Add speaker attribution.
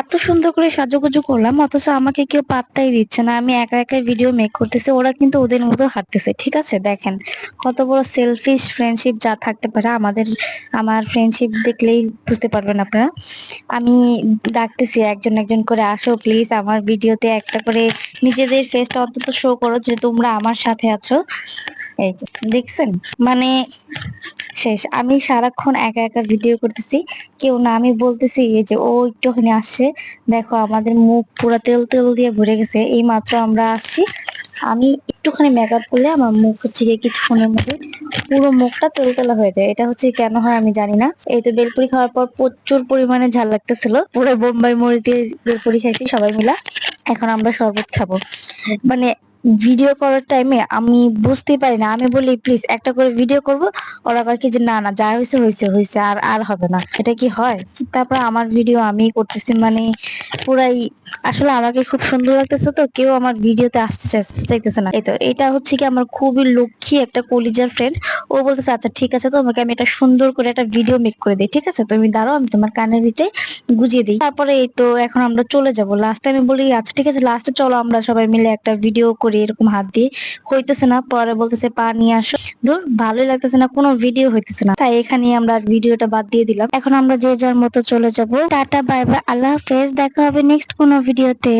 Speaker 1: এত সুন্দর করে সাজুগুজু করলাম, অথচ আমাকে কেউ পাত্তাই দিচ্ছে না। আমি একা একাই ভিডিও মেক করতেছি, ওরা কিন্তু ওদের মতো হাঁটতেছে। ঠিক আছে, দেখেন কত বড় সেলফিশ ফ্রেন্ডশিপ যা থাকতে পারে আমাদের। আমার ফ্রেন্ডশিপ দেখলেই বুঝতে পারবেন আপনারা। আমি ডাকতেছি একজন একজন করে, আসো প্লিজ আমার ভিডিওতে একটা করে নিজেদের ফেসটা অন্তত শো করো যে তোমরা আমার সাথে আছো। এই যে দেখছেন, মানে শেষ। আমি সারাক্ষণ একা একা ভিডিও করতেছি, কেউ না। আমি বলতেছি এই যে ও একটুখানি আসছে, দেখো আমাদের মুখ পুরো তেল তেল দিয়ে ভরে গেছে, এই মাত্র আমরা আসছি। আমি একটুখানি মেকআপ করলে আমার মুখ হচ্ছে গিয়ে কিছুক্ষণের মধ্যে পুরো মুখটা তেলতেলা হয়ে যায়। এটা হচ্ছে কেন হয় আমি জানি না। এই তো বেলপুরি খাওয়ার পর প্রচুর পরিমাণে ঝাল লাগতেছিল, পুরো বোম্বাই মরিচ দিয়ে বেলপুরি খাইছি সবাই মিলা। এখন আমরা শরবত খাবো। মানে ভিডিও করার টাইমে আমি বুঝতেই পারি না, আমি বলি প্লিজ একটা করে ভিডিও করব, ওরা কয় কি যে না না যা হয়েছে হয়েছে হয়েছে, আর আর হবে না। এটা কি হয়? তারপর আমার ভিডিও আমি করতেছি, মানে পুরাই আসলে আমাকে খুব সুন্দর লাগতেছে, তো কেউ আমার ভিডিওতে আসতে চাইতেছে না। এই তো এটা হচ্ছে কি আমার খুবই লক্ষ্মী একটা কলিজার ফ্রেন্ড। ও বলতেছে আচ্ছা ঠিক আছে, তোমাকে আমি একটা সুন্দর করে একটা ভিডিও মেক করে দিই, ঠিক আছে তুমি দাঁড়াও, আমি তোমার কানের ভিতরে গুজিয়ে দিই। তারপরে এই তো এখন আমরা চলে যাব। লাস্টে আমি বলি আচ্ছা ঠিক আছে, লাস্টে চলো আমরা সবাই মিলে একটা ভিডিও করি, এরকম হাত দিয়ে। হইতেছে না, পরে বলতেছে পা নিয়ে আসো। ধুর, ভালোই লাগতেছে না, কোনো ভিডিও হইতেছে না। তাই এখানে আমরা ভিডিওটা বাদ দিয়ে দিলাম। এখন আমরা যে যার মতো চলে যাব। টাটা, বাই বাই, আল্লাহ হাফেজ, দেখা হবে নেক্সট কোনো ভিডিওতে।